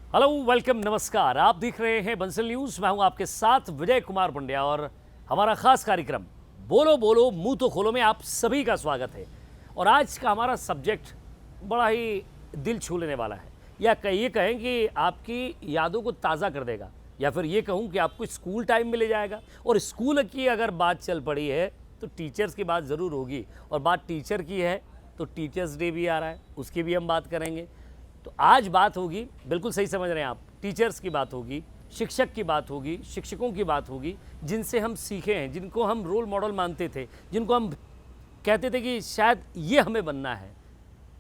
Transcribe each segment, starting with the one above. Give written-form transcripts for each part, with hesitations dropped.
Hello, welcome, नमस्कार। आप देख रहे हैं बंसल न्यूज़। मैं हूं आपके साथ विजय कुमार पंड्या और हमारा खास कार्यक्रम बोलो बोलो मुंह तो खोलो में आप सभी का स्वागत है। और आज का हमारा सब्जेक्ट बड़ा ही दिल छू लेने वाला है, या ये कहें कि आपकी यादों को ताज़ा कर देगा, या फिर ये कहूँ कि आपको स्कूल टाइम में ले जाएगा। और स्कूल की अगर बात चल पड़ी है तो टीचर्स की बात ज़रूर होगी, और बात टीचर की है तो टीचर्स डे भी आ रहा है, उसकी भी हम बात करेंगे। तो आज बात होगी, बिल्कुल सही समझ रहे हैं आप, टीचर्स की बात होगी, शिक्षक की बात होगी, शिक्षकों की बात होगी, जिनसे हम सीखे हैं, जिनको हम रोल मॉडल मानते थे, जिनको हम कहते थे कि शायद ये हमें बनना है।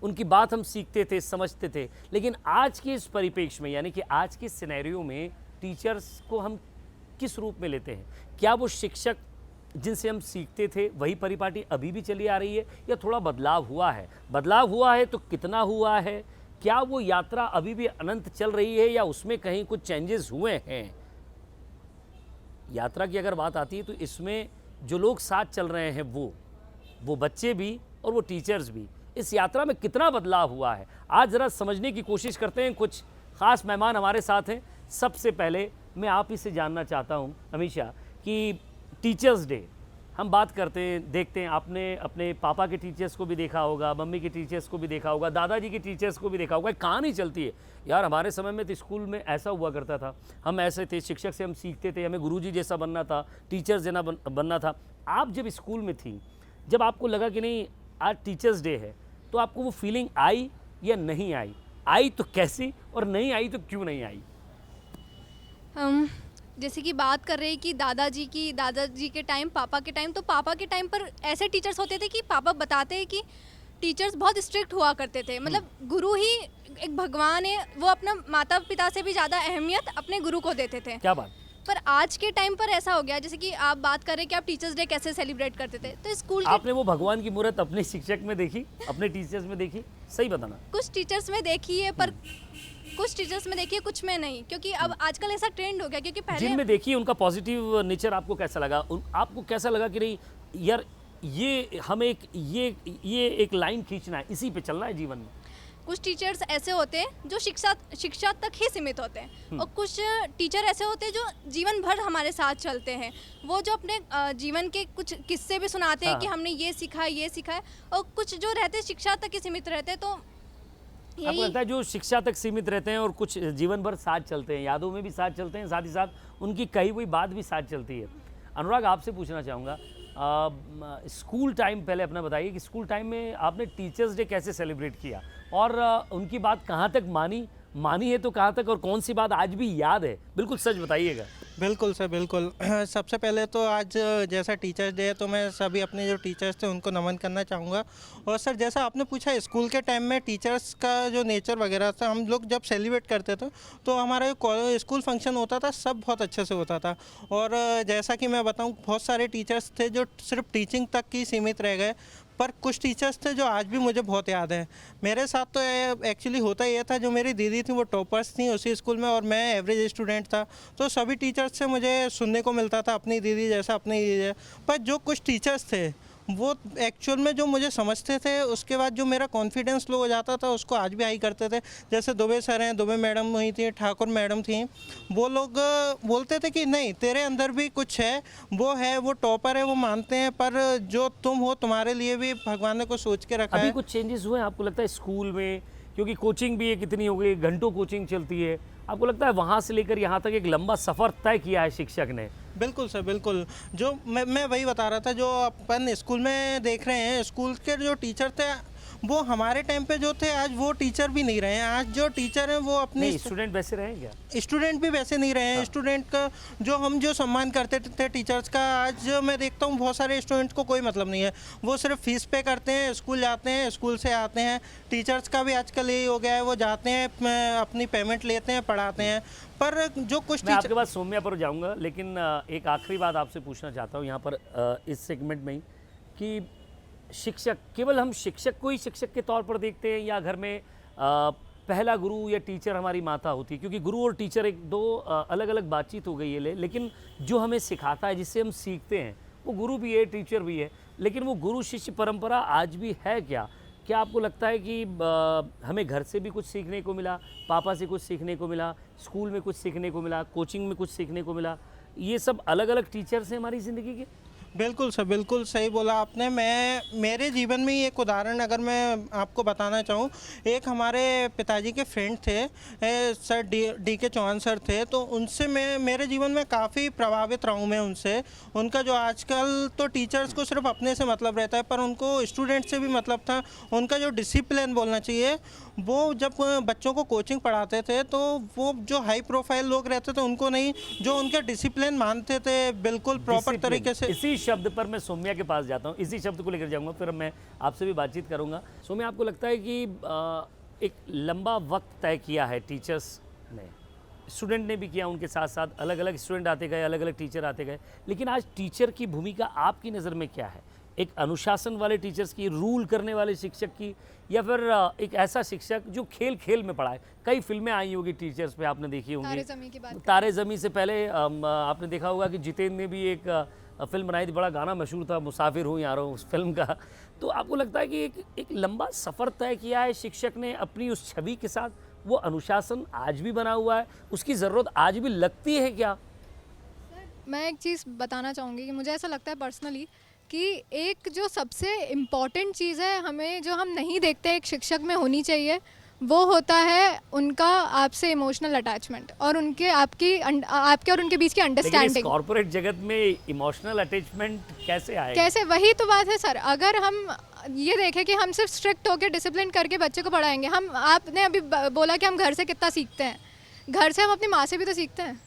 उनकी बात हम सीखते थे, समझते थे। लेकिन आज के इस परिप्रेक्ष्य में, यानी कि आज के सिनेरियो में, टीचर्स को हम किस रूप में लेते हैं? क्या वो शिक्षक जिनसे हम सीखते थे वही परिपाटी अभी भी चली आ रही है, या थोड़ा बदलाव हुआ है? बदलाव हुआ है तो कितना हुआ है? क्या वो यात्रा अभी भी अनंत चल रही है, या उसमें कहीं कुछ चेंजेस हुए हैं? यात्रा की अगर बात आती है तो इसमें जो लोग साथ चल रहे हैं, वो बच्चे भी और वो टीचर्स भी, इस यात्रा में कितना बदलाव हुआ है, आज ज़रा समझने की कोशिश करते हैं। कुछ खास मेहमान हमारे साथ हैं। सबसे पहले मैं आप ही से जानना चाहता हूं हमेशा कि टीचर्स डे हम बात करते हैं, देखते हैं, आपने अपने पापा के टीचर्स को भी देखा होगा, मम्मी के टीचर्स को भी देखा होगा, दादाजी के टीचर्स को भी देखा होगा। एक कहानी चलती है, यार हमारे समय में तो स्कूल में ऐसा हुआ करता था, हम ऐसे थे, शिक्षक से हम सीखते थे, हमें गुरुजी जैसा बनना था, टीचर्स जैसा बनना था। आप जब स्कूल में थी, जब आपको लगा कि नहीं आज टीचर्स डे है, तो आपको वो फीलिंग आई या नहीं आई? आई तो कैसी, और नहीं आई तो क्यों नहीं आई? हम जैसे कि बात कर रहे हैं कि दादाजी के टाइम, पापा के टाइम, तो पापा के टाइम पर ऐसे टीचर्स होते थे कि पापा बताते हैं कि टीचर्स बहुत स्ट्रिक्ट हुआ करते थे। मतलब गुरु ही एक भगवान है, वो अपना माता पिता से भी ज़्यादा अहमियत अपने गुरु को देते थे। क्या बात। पर आज के टाइम पर ऐसा हो गया, जैसे कि आप बात कर रहे हैं कि आप टीचर्स डे कैसे सेलिब्रेट करते थे, तो स्कूल के आपने वो भगवान की मूर्त अपने शिक्षक में देखी, अपने टीचर्स में देखी? सही बताना। कुछ टीचर्स में देखी है, पर कुछ टीचर्स में देखी है, कुछ में नहीं, क्योंकि अब आजकल ऐसा ट्रेंड हो गया। क्योंकि पहले जिनमें देखिए उनका पॉजिटिव नेचर आपको कैसा लगा? आपको कैसा लगा कि नहीं यार, ये हमें ये एक लाइन खींचना है, इसी पे चलना है जीवन में? कुछ टीचर्स ऐसे होते हैं जो शिक्षा तक ही सीमित होते हैं, और कुछ टीचर ऐसे होते हैं जो जीवन भर हमारे साथ चलते हैं। वो जो अपने जीवन के कुछ किस्से भी सुनाते हैं कि हमने ये सीखा है, और कुछ जो रहते हैं शिक्षा तक ही सीमित रहते हैं। तो आपको लगता है जो शिक्षा तक सीमित रहते हैं और कुछ जीवन भर साथ चलते हैं, यादों में भी साथ चलते हैं, साथ ही साथ उनकी कही हुई बात भी साथ चलती है। अनुराग, आपसे पूछना चाहूँगा, स्कूल टाइम पहले अपना बताइए कि स्कूल टाइम में आपने टीचर्स डे कैसे सेलिब्रेट किया, और उनकी बात कहाँ तक मानी है तो कहाँ तक, और कौन सी बात आज भी याद है? बिल्कुल सच बताइएगा। बिल्कुल सर, बिल्कुल। सबसे पहले तो आज जैसा टीचर्स डे है, तो मैं सभी अपने जो टीचर्स थे उनको नमन करना चाहूँगा। और सर, जैसा आपने पूछा, स्कूल के टाइम में टीचर्स का जो नेचर वगैरह था, हम लोग जब सेलिब्रेट करते थे तो हमारा जो स्कूल फंक्शन होता था सब बहुत अच्छे से होता था। और जैसा कि मैं बताऊँ, बहुत सारे टीचर्स थे जो सिर्फ टीचिंग तक ही सीमित रह गए, पर कुछ टीचर्स थे जो आज भी मुझे बहुत याद है। मेरे साथ तो एक्चुअली होता ये था, जो मेरी दीदी थी वो टॉपर्स थी उसी स्कूल में, और मैं एवरेज स्टूडेंट था, तो सभी टीचर्स से मुझे सुनने को मिलता था अपनी दीदी जैसा, अपनी दीदी जैसा। पर जो कुछ टीचर्स थे वो एक्चुअल में जो मुझे समझते थे, उसके बाद जो मेरा कॉन्फिडेंस लो हो जाता था उसको आज भी हाई करते थे। जैसे दुबे सर हैं, दुबे मैडम हुई थी, ठाकुर मैडम थी, वो लोग बोलते थे कि नहीं, तेरे अंदर भी कुछ है, वो टॉपर है, वो मानते हैं, पर जो तुम हो, तुम्हारे लिए भी भगवान ने कुछ सोच के रखा है। अभी कुछ चेंजेस हुए हैं आपको लगता है स्कूल में? क्योंकि कोचिंग भी एक कितनी हो गई, घंटों कोचिंग चलती है। आपको लगता है वहाँ से लेकर यहाँ तक एक लंबा सफ़र तय किया है शिक्षक ने? बिल्कुल सर, बिल्कुल। जो मैं वही बता रहा था, जो अपन स्कूल में देख रहे हैं, स्कूल के जो टीचर थे वो हमारे टाइम पे जो थे, आज वो टीचर भी नहीं रहे हैं। आज जो टीचर हैं वो अपनी स्टूडेंट वैसे रहे क्या? स्टूडेंट भी वैसे नहीं रहे हैं। स्टूडेंट का जो सम्मान करते थे टीचर्स का, आज मैं देखता हूँ बहुत सारे स्टूडेंट्स को कोई मतलब नहीं है। वो सिर्फ फीस पे करते हैं, स्कूल जाते हैं, स्कूल से आते हैं। टीचर्स का भी आजकल यही हो गया है, वो जाते हैं, अपनी पेमेंट लेते हैं, पढ़ाते हैं। पर जो कुछ मैं आपके बाद सौम्या पर जाऊंगा, लेकिन एक आखिरी बात आपसे पूछना चाहता हूँ यहाँ पर इस सेगमेंट में ही, कि शिक्षक, केवल हम शिक्षक को ही शिक्षक के तौर पर देखते हैं, या घर में पहला गुरु या टीचर हमारी माता होती है? क्योंकि गुरु और टीचर एक दो अलग अलग बातचीत हो गई है, लेकिन जो हमें सिखाता है, जिससे हम सीखते हैं, वो गुरु भी है, टीचर भी है। लेकिन वो गुरु शिष्य परंपरा आज भी है क्या? क्या आपको लगता है कि हमें घर से भी कुछ सीखने को मिला, पापा से कुछ सीखने को मिला, स्कूल में कुछ सीखने को मिला, कोचिंग में कुछ सीखने को मिला, ये सब अलग अलग टीचर्स हैं हमारी ज़िंदगी के? बिल्कुल सर, बिल्कुल सही बोला आपने। मैं मेरे जीवन में ही एक उदाहरण अगर मैं आपको बताना चाहूँ, एक हमारे पिताजी के फ्रेंड थे, सर डी के चौहान सर थे, तो उनसे मैं मेरे जीवन में काफ़ी प्रभावित रहा हूँ मैं उनसे। उनका जो आजकल तो टीचर्स को सिर्फ अपने से मतलब रहता है, पर उनको स्टूडेंट से भी मतलब था। उनका जो डिसिप्लिन बोलना चाहिए, वो जब बच्चों को कोचिंग पढ़ाते थे तो वो जो हाई प्रोफाइल लोग रहते थे उनको नहीं, जो उनका डिसिप्लिन मानते थे बिल्कुल प्रॉपर डिसिप्लिन। तरीके से। इसी शब्द पर मैं सौम्या के पास जाता हूँ, इसी शब्द को लेकर जाऊंगा, फिर मैं आपसे भी बातचीत करूंगा। सौम्या, आपको लगता है कि एक लंबा वक्त तय किया है टीचर्स ने, स्टूडेंट ने भी किया, उनके साथ साथ अलग अलग स्टूडेंट आते गए, अलग अलग टीचर आते गए, लेकिन आज टीचर की भूमिका आपकी नज़र में क्या है? एक अनुशासन वाले टीचर्स की, रूल करने वाले शिक्षक की, या फिर एक ऐसा शिक्षक जो खेल खेल में पढ़ाए? कई फिल्में आई होगी टीचर्स पे, आपने देखी होंगी। तारे ज़मीं की बात तारे ज़मीं से पहले आपने देखा होगा कि जितेंद्र ने भी एक फिल्म बनाई थी, बड़ा गाना मशहूर था, मुसाफिर हूँ यारो, उस फिल्म का। तो आपको लगता है कि एक लंबा सफ़र तय किया है शिक्षक ने अपनी उस छवि के साथ? वो अनुशासन आज भी बना हुआ है, उसकी ज़रूरत आज भी लगती है क्या? मैं एक चीज़ बताना चाहूँगी कि मुझे ऐसा लगता है पर्सनली कि एक जो सबसे इम्पॉर्टेंट चीज़ है हमें, जो हम नहीं देखते एक शिक्षक में होनी चाहिए, वो होता है उनका आपसे इमोशनल अटैचमेंट और आपके और उनके बीच की लेकिन इस अंडरस्टैंडिंग। कॉर्पोरेट जगत में इमोशनल अटैचमेंट कैसे आएगा? कैसे, वही तो बात है सर। अगर हम ये देखें कि हम सिर्फ स्ट्रिक्ट होकर डिसिप्लिन करके बच्चे को पढ़ाएंगे, हम, आपने अभी बोला कि हम घर से कितना सीखते हैं, घर से हम अपनी माँ से भी तो सीखते हैं।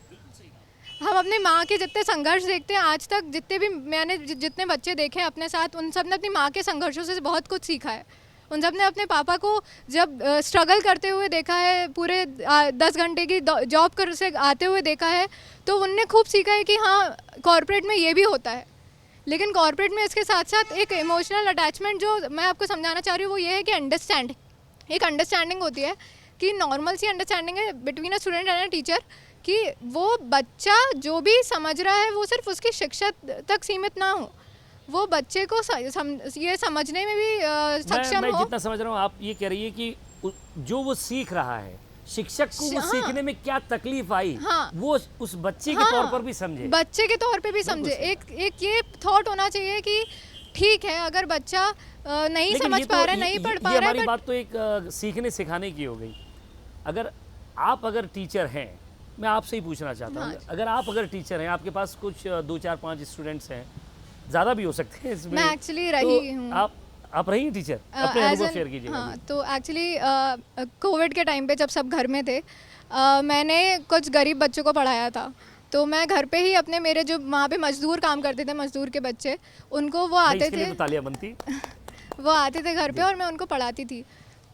हम अपनी माँ के जितने संघर्ष देखते हैं आज तक, जितने भी मैंने जितने बच्चे देखे हैं अपने साथ, उन सब ने अपनी माँ के संघर्षों से बहुत कुछ सीखा है। उन सब ने अपने पापा को जब स्ट्रगल करते हुए देखा है, पूरे 10 घंटे की जॉब कर से आते हुए देखा है, तो उनने खूब सीखा है कि हाँ, कॉर्पोरेट में ये भी होता है। लेकिन कॉर्पोरेट में इसके साथ साथ एक इमोशनल अटैचमेंट जो मैं आपको समझाना चाह रही हूँ वो ये है कि एक अंडरस्टैंडिंग होती है, कि नॉर्मल सी अंडरस्टैंडिंग है between a student and a teacher, कि वो बच्चा जो भी समझ रहा है वो सिर्फ उसकी शिक्षा तक सीमित ना हो, वो बच्चे को ये समझने में भी सक्षम मैं हो। जितना समझ रहा हूँ, आप ये कह रही है कि जो वो सीख रहा है, शिक्षक को वो सीखने में क्या तकलीफ आई, हाँ, वो उस बच्चे के तौर पर भी समझे, बच्चे के तौर पे भी समझे। एक ये थॉट होना चाहिए कि ठीक है, अगर बच्चा नहीं समझ पा रहा है, नहीं पढ़ पा रहा है, हमारी बात तो एक सीखने सिखाने की हो गई। अगर टीचर हैं, मैं आपसे ही पूछना चाहता हूँ, अगर टीचर हैं, आपके पास कुछ 2 4 5 स्टूडेंट्स हैं, ज़्यादा भी हो सकते हैं इसमें, मैं एक्चुअली रही हूँ। आप रही हैं टीचर, अपने अनुभव शेयर कीजिए। हाँ, तो एक्चुअली कोविड के टाइम पे जब सब घर में थे, मैंने कुछ गरीब बच्चों को पढ़ाया था। तो मैं घर पे ही अपने, मेरे जो वहाँ पे मजदूर काम करते थे, मजदूर के बच्चे, उनको वो आते थे, तो तालियां बनती वो आते थे घर पे और मैं उनको पढ़ाती थी।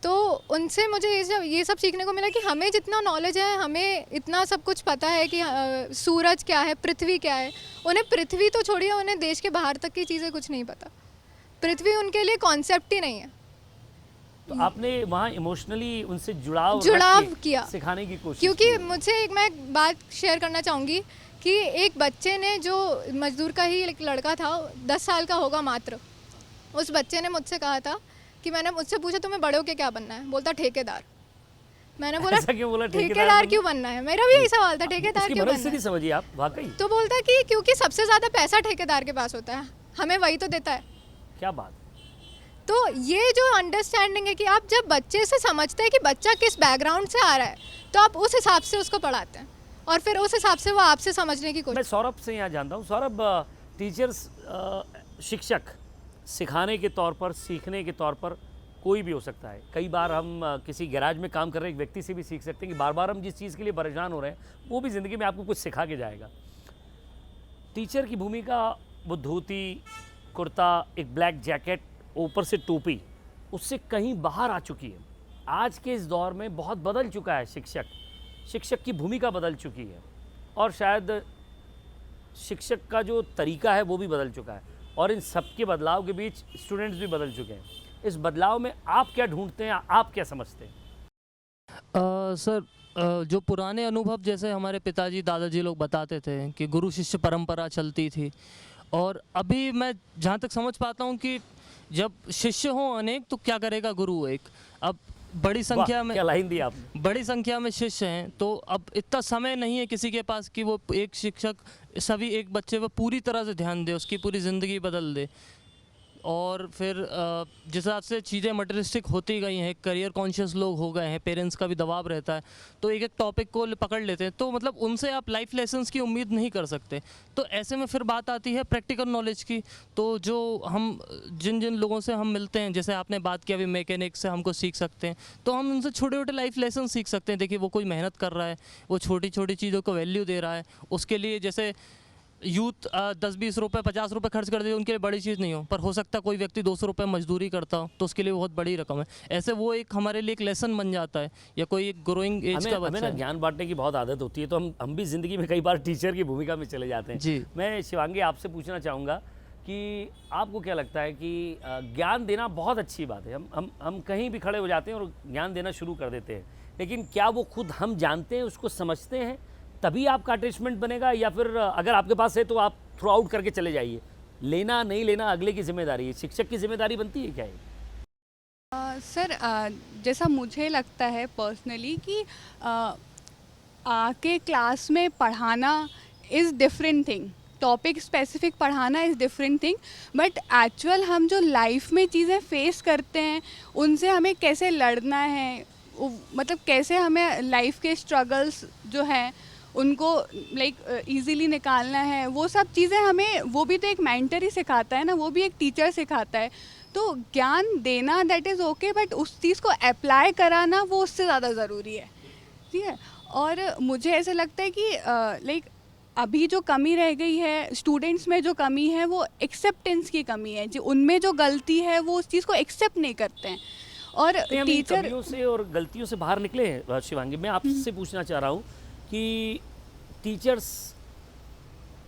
तो उनसे मुझे ये सब सीखने को मिला कि हमें जितना नॉलेज है, हमें इतना सब कुछ पता है कि सूरज क्या है, पृथ्वी क्या है। उन्हें पृथ्वी तो छोड़िए, उन्हें देश के बाहर तक की चीज़ें कुछ नहीं पता। पृथ्वी उनके लिए कॉन्सेप्ट ही नहीं है। तो आपने वहाँ इमोशनली उनसे जुड़ाव किया, सिखाने की कोशिश, क्योंकि मैं एक बात शेयर करना चाहूँगी कि एक बच्चे ने, जो मजदूर का ही एक लड़का था, 10 साल का होगा मात्र, उस बच्चे ने मुझसे कहा था कि मैंने मुझसे पूछा तुम्हें बड़े होके क्या बनना है, बोलता ठेकेदार। मैंने बोला क्यों बोला ठेकेदार क्यों बनना है, मेरा भी यही सवाल था, ठेकेदार क्यों बनना है? समझिए आप वाकई। तो बोलता कि क्योंकि सबसे ज़्यादा पैसा ठेकेदार के पास होता है, हमें वही तो देता है। क्या बात। तो ये जो अंडरस्टैंडिंग है कि आप जब बच्चे से समझते हैं कि बच्चा किस बैकग्राउंड से आ रहा है, तो आप उस हिसाब से उसको पढ़ाते हैं और फिर उस हिसाब से वो आपसे समझने की कोशिश। मैं सौरभ से यहाँ जानता हूँ। सौरभ, टीचर्स, शिक्षक सिखाने के तौर पर, सीखने के तौर पर कोई भी हो सकता है। कई बार हम किसी गैराज में काम कर रहे एक व्यक्ति से भी सीख सकते हैं कि बार बार हम जिस चीज़ के लिए परेशान हो रहे हैं वो भी ज़िंदगी में आपको कुछ सिखा के जाएगा। टीचर की भूमिका, वो धोती कुर्ता, एक ब्लैक जैकेट, ऊपर से टोपी, उससे कहीं बाहर आ चुकी है। आज के इस दौर में बहुत बदल चुका है शिक्षक की भूमिका बदल चुकी है, और शायद शिक्षक का जो तरीका है वो भी बदल चुका है, और इन सब के बदलाव के बीच स्टूडेंट्स भी बदल चुके हैं। इस बदलाव में आप क्या ढूंढते हैं, आप क्या समझते हैं? सर, जो पुराने अनुभव, जैसे हमारे पिताजी दादाजी लोग बताते थे कि गुरु शिष्य परंपरा चलती थी, और अभी मैं जहाँ तक समझ पाता हूँ कि जब शिष्य हो अनेक तो क्या करेगा गुरु एक। अब बड़ी संख्या में क्या लाइन दी आपने। बड़ी संख्या में शिष्य हैं तो अब इतना समय नहीं है किसी के पास कि वो एक शिक्षक सभी एक बच्चे पर पूरी तरह से ध्यान दे, उसकी पूरी ज़िंदगी बदल दे। और फिर जिस हिसाब से चीज़ें मटेरियलिस्टिक होती गई हैं, करियर कॉन्शियस लोग हो गए हैं, पेरेंट्स का भी दबाव रहता है, तो एक एक टॉपिक को पकड़ लेते हैं, तो मतलब उनसे आप लाइफ लेसन्स की उम्मीद नहीं कर सकते। तो ऐसे में फिर बात आती है प्रैक्टिकल नॉलेज की। तो जो हम जिन जिन लोगों से हम मिलते हैं, जैसे आपने बात की अभी मैकेनिक से हमको सीख सकते हैं, तो हम उनसे छोटे छोटे लाइफ लेसन सीख सकते हैं। देखिए वो कोई मेहनत कर रहा है, वो छोटी छोटी चीज़ों को वैल्यू दे रहा है, उसके लिए जैसे यूथ 10-20 रुपये 50 रुपये खर्च कर दे उनके लिए बड़ी चीज़ नहीं हो, पर हो सकता है कोई व्यक्ति 200 रुपये मजदूरी करता हो तो उसके लिए बहुत बड़ी रकम है। ऐसे वो एक हमारे लिए एक लेसन बन जाता है, या कोई एक ग्रोइंग एज का हमें बच्चा ना है। ज्ञान बांटने की बहुत आदत होती है, तो हम भी ज़िंदगी में कई बार टीचर की भूमिका में चले जाते हैं। जी। मैं शिवांगी आपसे पूछना चाहूँगा कि आपको क्या लगता है कि ज्ञान देना बहुत अच्छी बात है, हम कहीं भी खड़े हो जाते हैं और ज्ञान देना शुरू कर देते हैं, लेकिन क्या वो खुद हम जानते हैं, उसको समझते हैं, तभी आपका अटैचमेंट बनेगा, या फिर अगर आपके पास है तो आप थ्रू आउट करके चले जाइए। लेना नहीं लेना अगले की जिम्मेदारी है, शिक्षक की जिम्मेदारी बनती है क्या है? सर जैसा मुझे लगता है पर्सनली कि आके क्लास में पढ़ाना is different thing, topic specific पढ़ाना is different thing, but actual हम जो लाइफ में चीज़ें फेस करते हैं उनसे हमें कैसे लड़ना है, मतलब कैसे हमें लाइफ के स्ट्रगल्स जो हैं उनको लाइक इजीली निकालना है, वो सब चीज़ें हमें, वो भी तो एक मेंटर ही सिखाता है ना, वो भी एक टीचर सिखाता है। तो ज्ञान देना दैट इज़ ओके, बट उस चीज़ को अप्लाई कराना वो उससे ज़्यादा ज़रूरी है, ठीक है। और मुझे ऐसा लगता है कि लाइक अभी जो कमी रह गई है स्टूडेंट्स में, जो कमी है वो एक्सेप्टेंस की कमी है, जो उनमें जो गलती है वो उस चीज़ को एक्सेप्ट नहीं करते हैं। और तो हम इन टीचर कमियों से और गलतियों से बाहर निकले हैं शिवांगी। मैं आपसे पूछना चाह रहा हूँ कि टीचर्स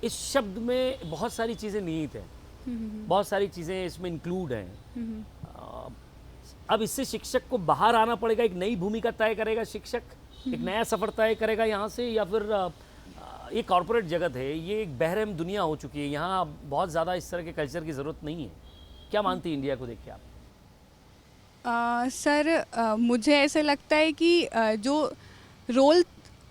इस शब्द में बहुत सारी चीज़ें निहित हैं, बहुत सारी चीज़ें इसमें इंक्लूड हैं। अब इससे शिक्षक को बाहर आना पड़ेगा, एक नई भूमिका तय करेगा शिक्षक, एक नया सफ़र तय करेगा यहाँ से, या फिर ये कॉर्पोरेट जगत है, ये एक बहरहम दुनिया हो चुकी है, यहाँ बहुत ज़्यादा इस तरह के कल्चर की ज़रूरत नहीं है। क्या मानती है इंडिया को देख के आप? सर मुझे ऐसे लगता है कि जो रोल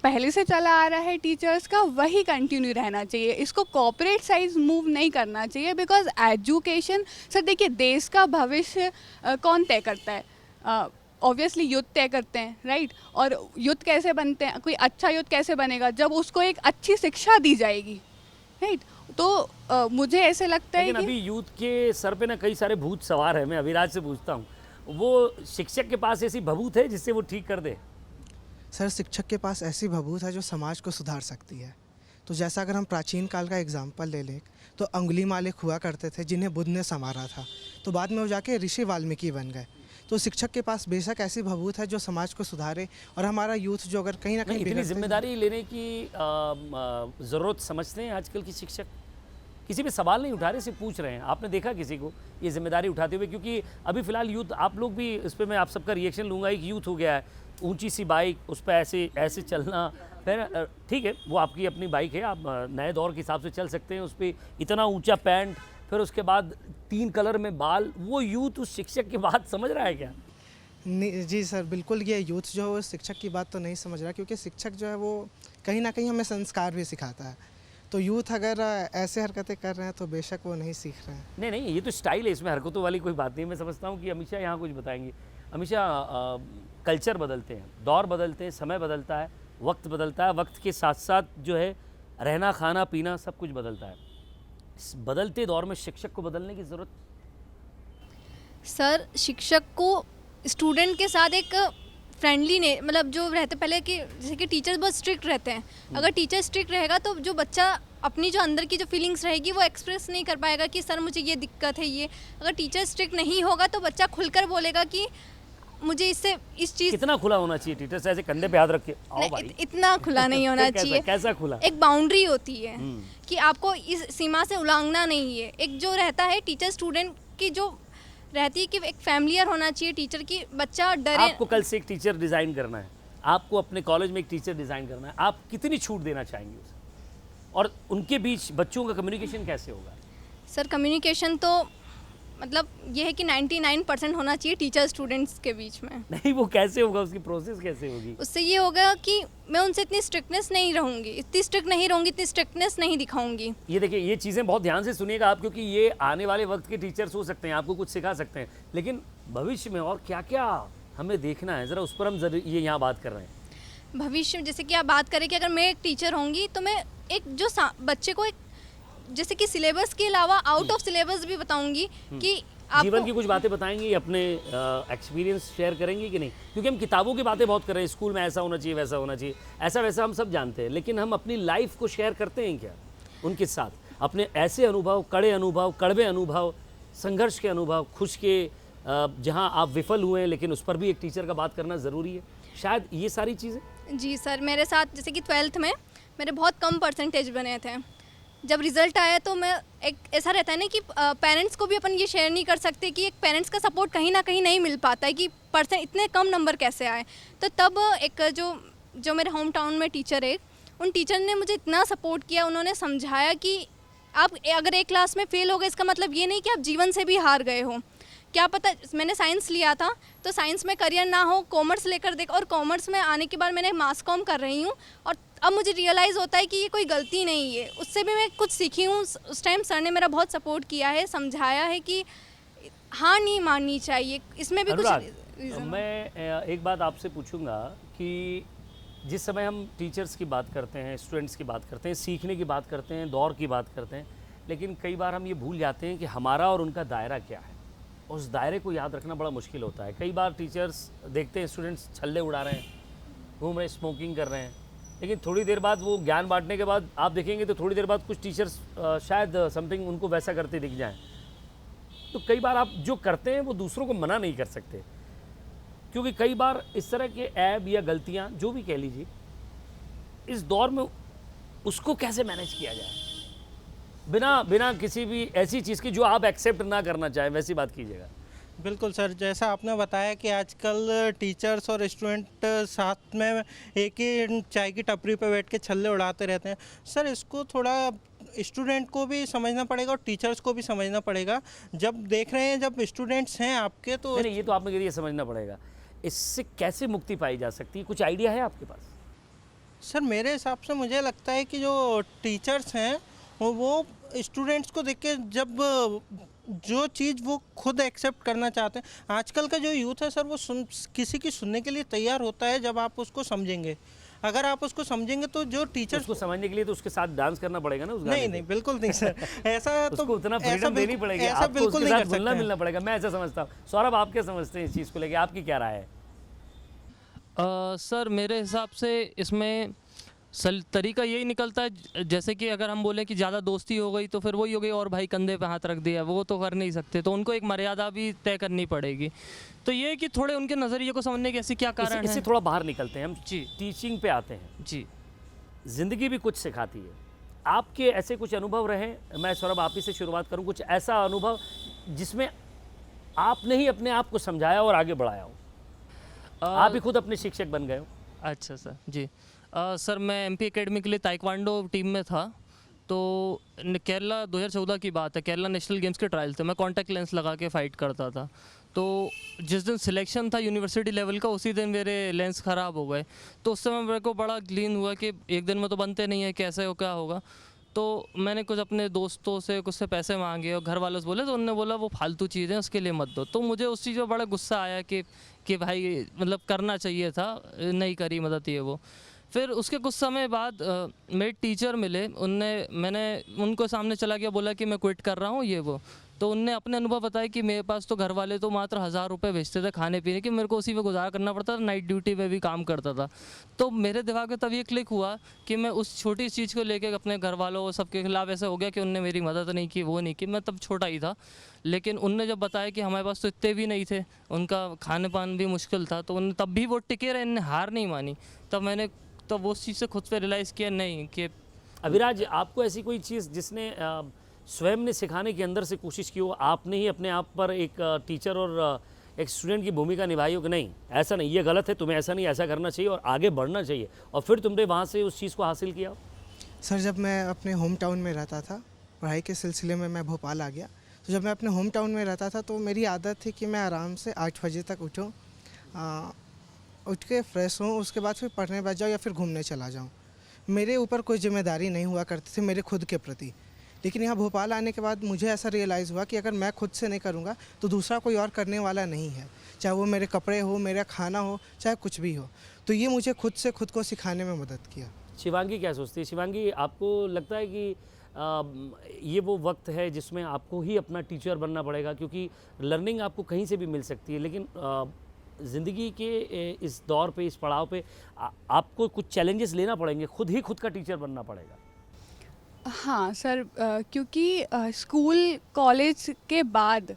पहले से चला आ रहा है टीचर्स का वही कंटिन्यू रहना चाहिए, इसको कॉर्पोरेट साइज मूव नहीं करना चाहिए। बिकॉज एजुकेशन, सर देखिए देश का भविष्य कौन तय करता है? ऑब्वियसली यूथ तय करते हैं, राइट। और यूथ कैसे बनते हैं, कोई अच्छा यूथ कैसे बनेगा? जब उसको एक अच्छी शिक्षा दी जाएगी, राइट। तो मुझे ऐसे लगता है लेकिन कि अभी यूथ के सर पे ना कई सारे भूत सवार हैं। मैं अभिराज से पूछता हूँ, वो शिक्षक के पास ऐसी भभूत है जिससे वो ठीक कर दे? सर शिक्षक के पास ऐसी भभूत है जो समाज को सुधार सकती है। तो जैसा अगर हम प्राचीन काल का एग्जाम्पल ले लें तो अंगुली मालिक हुआ करते थे जिन्हें बुद्ध ने संवारा था, तो बाद में वो जाके ऋषि वाल्मीकि बन गए। तो शिक्षक के पास बेशक ऐसी भभूत है जो समाज को सुधारे, और हमारा यूथ जो अगर कहीं ना कहीं इतनी बिगड़ते हैं- जिम्मेदारी लेने की ज़रूरत समझते हैं आजकल के शिक्षक? किसी पे सवाल नहीं उठा रहे, सिर्फ पूछ रहे हैं। आपने देखा किसी को ये जिम्मेदारी उठाते हुए? क्योंकि अभी फ़िलहाल यूथ, आप लोग भी इस पर मैं आप सबका रिएक्शन लूँगा, एक यूथ हो गया है, ऊंची सी बाइक, उस पर ऐसे ऐसे चलना, फिर ठीक है वो आपकी अपनी बाइक है, आप नए दौर के हिसाब से चल सकते हैं, उस पर इतना ऊंचा पैंट, फिर उसके बाद 3 कलर में बाल। वो यूथ उस शिक्षक की बात समझ रहा है क्या? नहीं जी सर, बिल्कुल ये यूथ जो है वो शिक्षक की बात तो नहीं समझ रहा, क्योंकि शिक्षक जो है वो कहीं ना कहीं हमें संस्कार भी सिखाता है। तो यूथ अगर ऐसे हरकतें कर रहे हैं तो बेशक वो नहीं सीख रहे हैं। नहीं नहीं, ये तो स्टाइल है, इसमें हरकतों वाली कोई बात नहीं। मैं समझता हूँ कि हमेशा यहाँ कुछ बताएंगे, हमेशा कल्चर बदलते हैं, दौर बदलते हैं, समय बदलता है, वक्त बदलता है, वक्त के साथ साथ जो है रहना खाना पीना सब कुछ बदलता है। इस बदलते दौर में शिक्षक को बदलने की ज़रूरत? सर शिक्षक को स्टूडेंट के साथ एक फ्रेंडली ने मतलब जो रहते पहले कि जैसे कि टीचर्स बहुत स्ट्रिक्ट रहते हैं, अगर टीचर स्ट्रिक्ट रहेगा तो जो बच्चा अपनी जो अंदर की जो फीलिंग्स रहेगी वो एक्सप्रेस नहीं कर पाएगा कि सर मुझे ये दिक्कत है ये। अगर टीचर स्ट्रिक्ट नहीं होगा तो बच्चा खुलकर बोलेगा कि मुझे इससे इस चीज़। कितना खुला होना चाहिए टीचर से? ऐसे कंधे पे हाथ रख के आओ नहीं, भाई? इतना खुला नहीं होना चाहिए। कैसा खुला? एक बाउंड्री होती है कि आपको इस सीमा से उल्लंघना नहीं है। एक जो रहता है टीचर स्टूडेंट की जो रहती है कि एक फैमिलियर होना चाहिए टीचर की, बच्चा डरे। आपको कल से एक टीचर डिज़ाइन करना है, आपको अपने कॉलेज में एक टीचर डिज़ाइन करना है, आप कितनी छूट देना चाहेंगे उसे? और उनके बीच बच्चों का कम्युनिकेशन कैसे होगा? सर कम्युनिकेशन तो मतलब ये है कि 99% होना चाहिए टीचर स्टूडेंट्स के बीच में। नहीं, वो कैसे होगा, उसकी प्रोसेस कैसे होगी? उससे ये होगा कि मैं उनसे इतनी स्ट्रिक्टनेस नहीं रहूँगी, इतनी स्ट्रिक्ट नहीं रहूँगी, इतनी स्ट्रिक्टनेस नहीं दिखाऊंगी। ये देखिए, ये चीज़ें बहुत ध्यान से सुनिएगा आप, क्योंकि ये आने वाले वक्त के टीचर्स हो सकते हैं, आपको कुछ सिखा सकते हैं, लेकिन भविष्य में और क्या क्या हमें देखना है, ज़रा उस पर हम ये यहाँ बात कर रहे हैं। भविष्य में जैसे कि आप बात करें कि अगर मैं एक टीचर होंगी तो मैं एक जो बच्चे को एक जैसे कि सिलेबस के अलावा आउट ऑफ सिलेबस भी बताऊंगी कि जीवन की कुछ बातें बताएंगी, अपने एक्सपीरियंस शेयर करेंगी कि नहीं? क्योंकि हम किताबों की बातें बहुत कर रहे हैं, स्कूल में ऐसा होना चाहिए, वैसा होना चाहिए, ऐसा वैसा हम सब जानते हैं, लेकिन हम अपनी लाइफ को शेयर करते हैं क्या उनके साथ? अपने ऐसे अनुभव, कड़े अनुभव, कड़वे अनुभव, संघर्ष के अनुभव, खुश के जहाँ आप विफल हुए हैं, लेकिन उस पर भी एक टीचर का बात करना ज़रूरी है, शायद ये सारी चीज़ें। जी सर, मेरे साथ जैसे कि 12th में मेरे बहुत कम परसेंटेज बने थे। जब रिज़ल्ट आया तो मैं एक ऐसा रहता है ना कि पेरेंट्स को भी अपन ये शेयर नहीं कर सकते कि एक पेरेंट्स का सपोर्ट कहीं ना कहीं नहीं मिल पाता है कि परसेंट इतने कम नंबर कैसे आए। तो तब एक जो मेरे होम टाउन में टीचर है, उन टीचर ने मुझे इतना सपोर्ट किया, उन्होंने समझाया कि आप अगर एक क्लास में फ़ेल हो गए इसका मतलब ये नहीं कि आप जीवन से भी हार गए हो। क्या पता, मैंने साइंस लिया था तो साइंस में करियर ना हो, कॉमर्स लेकर देख, और कॉमर्स में आने के बाद मैंने मास कॉम कर रही हूँ और अब मुझे रियलाइज़ होता है कि ये कोई गलती नहीं है, उससे भी मैं कुछ सीखी हूँ। उस टाइम सर ने मेरा बहुत सपोर्ट किया है, समझाया है कि हाँ नहीं माननी चाहिए, इसमें भी कुछ अनुराग, मैं एक बात आपसे पूछूंगा कि जिस समय हम टीचर्स की बात करते हैं, स्टूडेंट्स की बात करते हैं, सीखने की बात करते हैं, दौर की बात करते हैं, लेकिन कई बार हम ये भूल जाते हैं कि हमारा और उनका दायरा क्या है। उस दायरे को याद रखना बड़ा मुश्किल होता है। कई बार टीचर्स देखते हैं स्टूडेंट्स छल्ले उड़ा रहे हैं, घूम रहे, स्मोकिंग कर रहे हैं, लेकिन थोड़ी देर बाद वो ज्ञान बांटने के बाद आप देखेंगे तो थोड़ी देर बाद कुछ टीचर्स शायद समथिंग उनको वैसा करते दिख जाएं। तो कई बार आप जो करते हैं वो दूसरों को मना नहीं कर सकते, क्योंकि कई बार इस तरह के ऐब या गलतियां जो भी कह लीजिए, इस दौर में उसको कैसे मैनेज किया जाए बिना किसी भी ऐसी चीज़ की जो आप एक्सेप्ट ना करना चाहें, वैसी बात कीजिएगा। बिल्कुल सर, जैसा आपने बताया कि आजकल टीचर्स और स्टूडेंट साथ में एक ही चाय की टपरी पे बैठ के छल्ले उड़ाते रहते हैं। सर, इसको थोड़ा स्टूडेंट को भी समझना पड़ेगा और टीचर्स को भी समझना पड़ेगा। जब देख रहे हैं, जब स्टूडेंट्स हैं आपके, तो नहीं, ये तो आपने ये समझना पड़ेगा, इससे कैसे मुक्ति पाई जा सकती है? कुछ आइडिया है आपके पास? सर, मेरे हिसाब से मुझे लगता है कि जो टीचर्स हैं वो स्टूडेंट्स को देख के जब जो चीज़ वो खुद एक्सेप्ट करना चाहते हैं, आजकल का जो यूथ है सर, वो किसी की सुनने के लिए तैयार होता है जब आप उसको समझेंगे। अगर आप उसको समझेंगे तो जो टीचर्स उसको समझने के लिए तो उसके साथ डांस करना पड़ेगा ना उस गाने नहीं पे। नहीं, बिल्कुल नहीं सर, ऐसा तो उसको उतना फ्रीडम देनी पड़ेगी, ऐसा आपको बिल्कुल उसके नहीं साथ कर घुलना सकते मिलना पड़ेगा, मैं ऐसा समझता हूँ। सौरभ, आप क्या समझते हैं इस चीज़ को लेके, आपकी क्या राय है? सर, मेरे हिसाब से इसमें तरीका यही निकलता है, जैसे कि अगर हम बोलें कि ज़्यादा दोस्ती हो गई तो फिर वही हो गई, और भाई कंधे पे हाथ रख दिया, वो तो कर नहीं सकते, तो उनको एक मर्यादा भी तय करनी पड़ेगी। तो ये है कि थोड़े उनके नज़रिए को समझने के ऐसे क्या कारण इससे है। थोड़ा बाहर निकलते हैं हम, जी। टीचिंग पे आते हैं। जी। ज़िंदगी भी कुछ सिखाती है। आपके ऐसे कुछ अनुभव रहे? मैं सौरभ आप ही से शुरुआत करूँ। कुछ ऐसा अनुभव जिसमें आपने ही अपने आप को समझाया और आगे बढ़ाया हो, आप ही खुद अपने शिक्षक बन गए हो? अच्छा सर, जी। सर, मैं एमपी एकेडमी के लिए ताइक्वांडो टीम में था, तो केरला 2014 की बात है, केरला नेशनल गेम्स के ट्रायल थे, मैं कॉन्टैक्ट लेंस लगा के फ़ाइट करता था। तो जिस दिन सिलेक्शन था यूनिवर्सिटी लेवल का, उसी दिन मेरे लेंस ख़राब हो गए। तो उस समय मेरे को बड़ा ग्लीन हुआ कि एक दिन में तो बनते नहीं है, कैसे हो, क्या होगा। तो मैंने कुछ अपने दोस्तों से कुछ से पैसे मांगे और घर वालों से बोले, तो उन्होंने बोला वो फालतू चीज़ें उसके लिए मत दो। तो मुझे उस चीज़ पर बड़ा गुस्सा आया कि भाई मतलब करना चाहिए था, नहीं करी मदद ये वो। फिर उसके कुछ समय बाद मेरे टीचर मिले, मैंने उनको सामने चला गया, बोला कि मैं क्विट कर रहा हूँ ये वो। तो उनने अपने अनुभव बताया कि मेरे पास तो घर वाले तो मात्र 1000 रुपये भेजते थे खाने पीने के, मेरे को उसी पे गुजारा करना पड़ता था, नाइट ड्यूटी पे भी काम करता था। तो मेरे दिमाग में तब ये क्लिक हुआ कि मैं उस छोटी चीज़ को लेकर अपने घर वालों सबके खिलाफ ऐसा हो गया कि उनने मेरी मदद नहीं की, वो नहीं की। मैं तब छोटा ही था, लेकिन उनने जब बताया कि हमारे पास तो इतने भी नहीं थे, उनका खाने पान भी मुश्किल था, तो उन तब भी वो टिके रहे, इनने हार नहीं मानी। तब वो उस चीज़ से खुद पे रियलाइज़ किया नहीं कि अभिराज, आपको ऐसी कोई चीज़ जिसने स्वयं ने सिखाने के अंदर से कोशिश की हो, आपने ही अपने आप पर एक टीचर और एक स्टूडेंट की भूमिका निभाई हो कि नहीं ऐसा नहीं, ये गलत है, तुम्हें ऐसा नहीं, ऐसा करना चाहिए और आगे बढ़ना चाहिए, और फिर तुमने वहाँ से उस चीज़ को हासिल किया? सर, जब मैं अपने होम टाउन में रहता था, पढ़ाई के सिलसिले में मैं भोपाल आ गया, तो तो जब मैं अपने होम टाउन में रहता था तो मेरी आदत थी कि मैं आराम से 8 बजे तक उठूँ, उठ के फ्रेश हूँ, उसके बाद फिर पढ़ने बैठ जाऊँ या फिर घूमने चला जाऊँ। मेरे ऊपर कोई जिम्मेदारी नहीं हुआ करती थी मेरे खुद के प्रति। लेकिन यहाँ भोपाल आने के बाद मुझे ऐसा रियलाइज़ हुआ कि अगर मैं खुद से नहीं करूँगा तो दूसरा कोई और करने वाला नहीं है, चाहे वो मेरे कपड़े हो, मेरा खाना हो, चाहे कुछ भी हो। तो ये मुझे खुद से खुद को सिखाने में मदद किया। शिवांगी क्या सोचती है? शिवांगी, आपको लगता है कि ये वो वक्त है जिसमें आपको ही अपना टीचर बनना पड़ेगा, क्योंकि लर्निंग आपको कहीं से भी मिल सकती है, लेकिन ज़िंदगी के इस दौर पे, इस पड़ाव पे आपको कुछ चैलेंजेस लेना पड़ेंगे, खुद ही खुद का टीचर बनना पड़ेगा। हाँ सर, क्योंकि स्कूल कॉलेज के बाद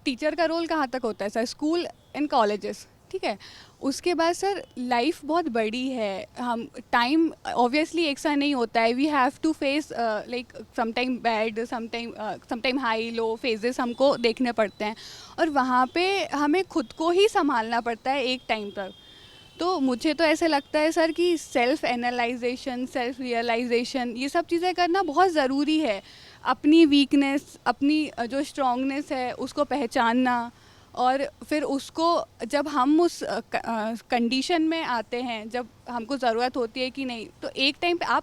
टीचर का रोल कहाँ तक होता है सर? स्कूल एंड कॉलेजेस, ठीक है। उसके बाद सर लाइफ बहुत बड़ी है, हम टाइम ऑब्वियसली एक सा नहीं होता है। We have to face like sometime bad, sometime high low phases हमको देखने पड़ते हैं, और वहाँ पे हमें खुद को ही संभालना पड़ता है एक टाइम तक। तो मुझे तो ऐसे लगता है सर कि सेल्फ एनालाइजेशन, सेल्फ रियलाइजेशन, ये सब चीज़ें करना बहुत ज़रूरी है। अपनी वीकनेस, अपनी जो स्ट्रॉन्गनेस है उसको पहचानना, और फिर उसको जब हम उस कंडीशन में आते हैं, जब हमको ज़रूरत होती है कि नहीं, तो एक टाइम पे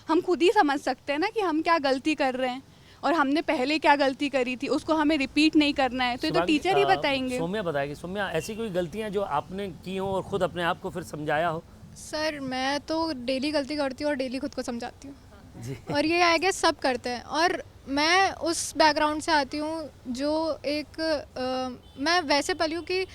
हम खुद ही समझ सकते हैं ना कि हम क्या गलती कर रहे हैं और हमने पहले क्या गलती करी थी, उसको हमें रिपीट नहीं करना है। तो ये तो टीचर ही बताएंगे। सौम्या बताएगी। सौम्या, ऐसी कोई गलतियाँ जो आपने की हो और खुद अपने आप को फिर समझाया हो? सर मैं तो डेली गलती करती हूँ और डेली खुद को समझाती हूँ, जी। और ये आई गेस सब करते हैं। और मैं उस बैकग्राउंड से आती हूँ जो मैं वैसे पली हूँ कि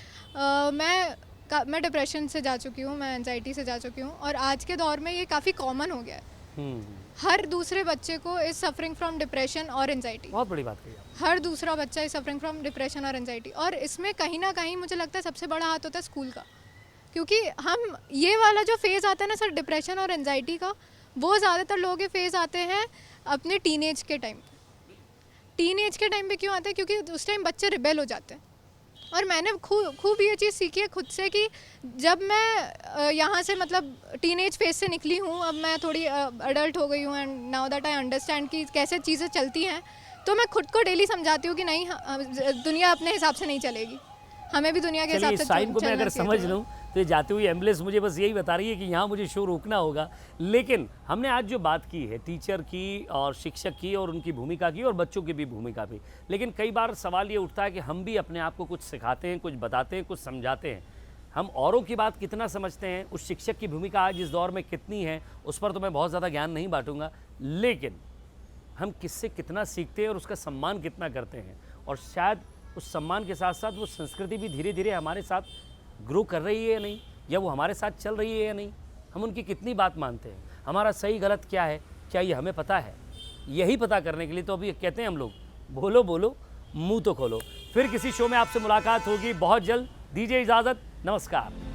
मैं डिप्रेशन से जा चुकी हूँ, मैं एंजाइटी से जा चुकी हूँ, और आज के दौर में ये काफ़ी कॉमन हो गया है। हर दूसरे बच्चे को इज सफरिंग फ्रॉम डिप्रेशन और एंजाइटी। बहुत बड़ी बात कही आपने। हर दूसरा बच्चा इज सफरिंग फ्रॉम डिप्रेशन और एंजाइटी, और इसमें कहीं ना कहीं मुझे लगता है सबसे बड़ा हाथ होता है स्कूल का, क्योंकि हम ये वाला जो फेज़ आता है ना सर डिप्रेशन और एंजाइटी का, वो ज़्यादातर लोगों के फेज़ आते हैं अपने टीनेज के टाइम पे। टीनेज के टाइम पे क्यों आते हैं? क्योंकि उस टाइम बच्चे रिबेल हो जाते हैं। और मैंने खूब ये चीज़ सीखी है खुद से कि जब मैं यहाँ से मतलब टीनेज फेज से निकली हूँ, अब मैं थोड़ी अडल्ट हो गई हूँ, and now that I understand कि कैसे चीज़ें चलती हैं, तो मैं खुद को डेली समझाती हूँ कि नहीं, दुनिया अपने हिसाब से नहीं चलेगी, हमें भी दुनिया के हिसाब से साइन को मैं अगर चलना समझ चाहिए। लूँ तो ये जाती हुई एम्बुलेंस मुझे बस यही बता रही है कि यहाँ मुझे शो रोकना होगा। लेकिन हमने आज जो बात की है टीचर की और शिक्षक की और उनकी भूमिका की और बच्चों की भी भूमिका भी, लेकिन कई बार सवाल ये उठता है कि हम भी अपने आप को कुछ सिखाते हैं, कुछ बताते हैं, कुछ समझाते हैं। हम औरों की बात कितना समझते हैं, उस शिक्षक की भूमिका आज इस दौर में कितनी है, उस पर तो मैं बहुत ज़्यादा ज्ञान नहीं बांटूंगा, लेकिन हम किससे कितना सीखते हैं और उसका सम्मान कितना करते हैं, और शायद उस सम्मान के साथ साथ वो संस्कृति भी धीरे धीरे हमारे साथ ग्रो कर रही है या नहीं, या वो हमारे साथ चल रही है या नहीं, हम उनकी कितनी बात मानते हैं, हमारा सही गलत क्या है, क्या ये हमें पता है? यही पता करने के लिए तो अभी कहते हैं हम लोग, बोलो बोलो मुंह तो खोलो। फिर किसी शो में आपसे मुलाकात होगी बहुत जल्द। दीजिए इजाज़त, नमस्कार।